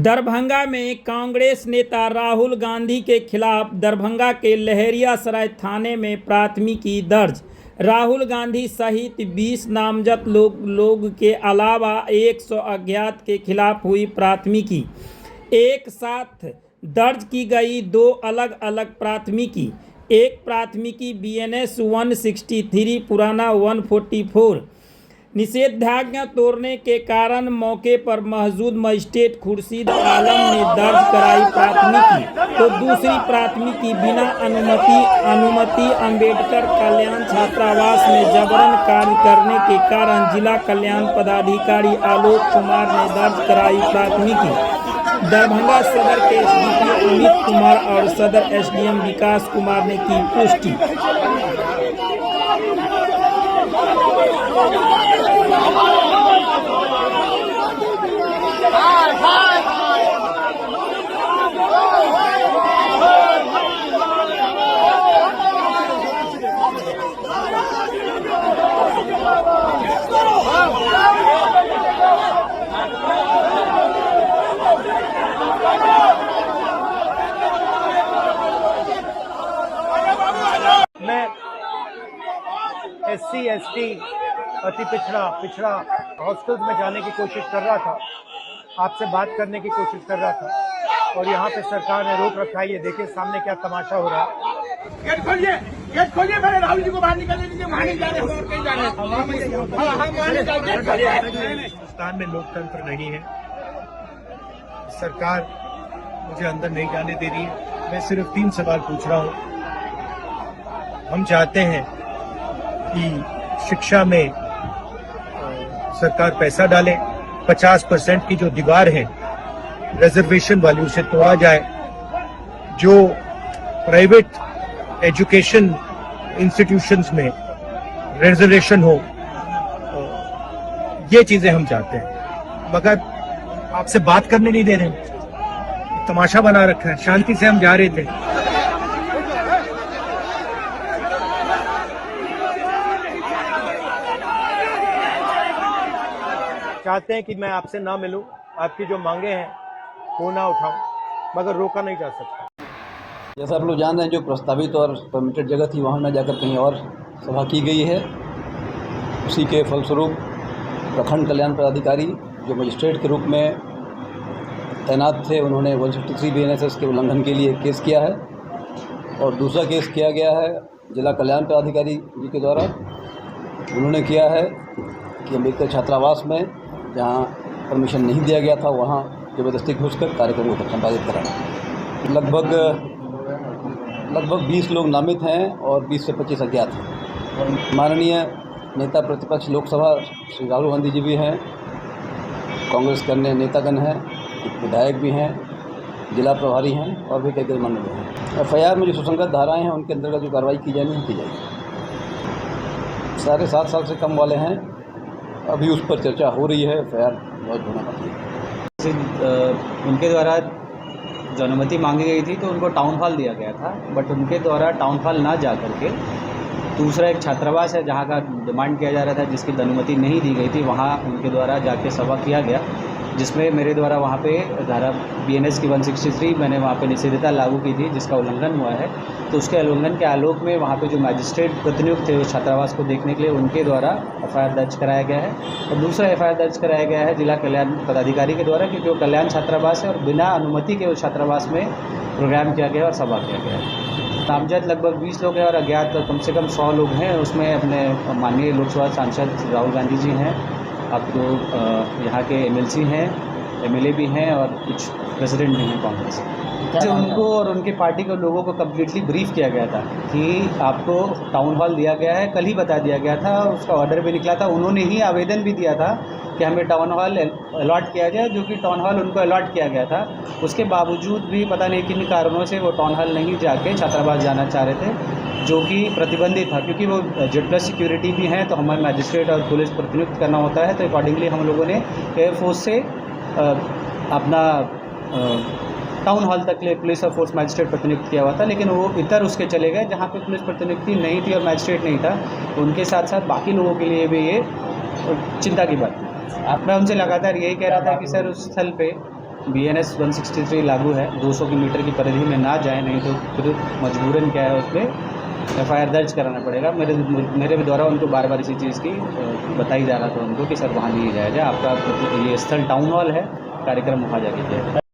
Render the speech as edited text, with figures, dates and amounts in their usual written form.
दरभंगा में कांग्रेस नेता राहुल गांधी के खिलाफ दरभंगा के लहरियासराय थाने में प्राथमिकी दर्ज। राहुल गांधी सहित 20 नामजद लोग के अलावा 100 अज्ञात के खिलाफ हुई प्राथमिकी एक साथ दर्ज की गई। दो अलग अलग प्राथमिकी, एक प्राथमिकी BNS 163 पुराना 144 निषेधाज्ञा तोड़ने के कारण मौके पर मौजूद मजिस्ट्रेट खुर्शीद आलम ने दर्ज कराई प्राथमिकी, तो दूसरी प्राथमिकी बिना अनुमति अंबेडकर कल्याण छात्रावास में जबरन कार्य करने के कारण जिला कल्याण पदाधिकारी आलोक कुमार ने दर्ज कराई प्राथमिकी। दरभंगा सदर के SDPO अमित कुमार और सदर SDM विकास कुमार ने की पुष्टि। मैं SC ST अति पिछड़ा हॉस्टल्स में जाने की कोशिश कर रहा था, आपसे बात करने की कोशिश कर रहा था और यहाँ पे सरकार ने रोक रखा है। ये देखिए सामने क्या तमाशा हो रहा है। गेट खोलिए मेरे राहुल जी को बाहर निकलने दीजिए, वहाँ नहीं जाने, और कहीं जाने। हिंदुस्तान में लोकतंत्र नहीं है, सरकार मुझे अंदर नहीं जाने दे रही है। मैं सिर्फ 3 सवाल पूछ रहा हूँ। हम चाहते हैं कि शिक्षा में सरकार पैसा डाले, 50% की जो दीवार है रिजर्वेशन वाली उसे तोड़ा जाए, जो प्राइवेट एजुकेशन इंस्टीट्यूशंस में रिजर्वेशन हो, ये चीजें हम चाहते हैं। मगर आपसे बात करने नहीं दे रहे, तमाशा बना रखा है। शांति से हम जा रहे थे। चाहते हैं कि मैं आपसे ना मिलूं, आपकी जो मांगे हैं वो ना उठाऊं, मगर रोका नहीं जा सकता। जैसा आप लोग जान रहे हैं, जो प्रस्तावित और परमिटेड जगह थी वहाँ न जाकर कहीं और सभा की गई है। उसी के फलस्वरूप प्रखंड कल्याण पदाधिकारी जो मजिस्ट्रेट के रूप में तैनात थे, उन्होंने 163 BNSS के उल्लंघन के लिए केस किया है और दूसरा केस किया गया है जिला कल्याण पदाधिकारी जी के द्वारा। उन्होंने किया है कि अम्बेडकर छात्रावास में जहाँ परमिशन नहीं दिया गया था वहाँ ज़बरदस्ती घुसकर कार्यक्रम को संपादित कराना। लगभग 20 लोग नामित हैं और 20 से 25 अज्ञात हैं। माननीय नेता प्रतिपक्ष लोकसभा श्री राहुल गांधी जी भी हैं, कांग्रेस के अन्य नेतागण हैं, विधायक भी हैं, जिला प्रभारी हैं और भी कई गणमान्य लोग हैं। FIR में जो सुसंगत धाराएं हैं उनके अंतर्गत जो कार्रवाई की जानी है की जाएगी। 7.5 साल से कम वाले हैं, अभी उस पर चर्चा हो रही है। FIR बहुत होना बाकी है। उनके द्वारा जो अनुमति मांगी गई थी तो उनको टाउन हॉल दिया गया था, बट उनके द्वारा टाउन हॉल ना जा करके दूसरा एक छात्रावास है जहाँ का डिमांड किया जा रहा था, जिसकी अनुमति नहीं दी गई थी, वहाँ उनके द्वारा जाके सभा किया गया, जिसमें मेरे द्वारा वहाँ पे धारा BNS की 163 मैंने वहाँ पे निषेधता लागू की थी, जिसका उल्लंघन हुआ है। तो उसके उल्लंघन के आलोक में वहाँ पे जो मैजिस्ट्रेट प्रतिनियुक्त थे उस छात्रावास को देखने के लिए उनके द्वारा FIR दर्ज कराया गया है और दूसरा FIR दर्ज कराया गया है जिला कल्याण पदाधिकारी के द्वारा, क्योंकि वो कल्याण छात्रावास है और बिना अनुमति के उस छात्रावास में प्रोग्राम किया गया और सभा किया गया है। नामजद लगभग 20 लोग हैं और अज्ञात कम से कम 100 लोग हैं। उसमें अपने माननीय लोकसभा सांसद राहुल गांधी जी हैं, अब तो यहाँ के MLC हैं, MLA भी हैं और कुछ प्रेसिडेंट भी हैं कांग्रेस। तो उनको और उनके पार्टी के लोगों को कम्प्लीटली ब्रीफ किया गया था कि आपको टाउन हॉल दिया गया है, कल ही बता दिया गया था, उसका ऑर्डर भी निकला था। उन्होंने ही आवेदन भी दिया था कि हमें टाउन हॉल अलॉट किया जाए, जो कि टाउन हॉल उनको अलॉट किया गया था। उसके बावजूद भी पता नहीं किन कारणों से वो टाउन हॉल नहीं जाके छात्रावास जाना चाह रहे थे, जो कि प्रतिबंधित था, क्योंकि वो Z+ सिक्योरिटी भी हैं, तो हमें मैजिस्ट्रेट और पुलिस प्रतिनियुक्त करना होता है। तो अकॉर्डिंगली हम लोगों ने एयरफोर्स से अपना टाउन हॉल तक ले पुलिस और फोर्स मैजिस्ट्रेट प्रतिनियुक्त किया हुआ था, लेकिन वो इतर उसके चले गए जहाँ पे पुलिस प्रतिनियुक्ति नहीं थी और मैजिस्ट्रेट नहीं था। उनके साथ साथ बाकी लोगों के लिए भी ये चिंता की बात है। मैं उनसे लगातार यही कह रहा था कि सर उस स्थल पे BNS 163 लागू है, 200 मीटर की परिधि में ना जाए, नहीं तो फिर मजबूरन क्या है उस पर FIR दर्ज कराना पड़ेगा। मेरे द्वारा उनको बार बार इसी चीज़ की बताई जा रहा था उनको कि सर वहाँ नहीं जाया जाए, आपका ये स्थल टाउन हॉल है, कार्यक्रम वहाँ जाके किया जाए।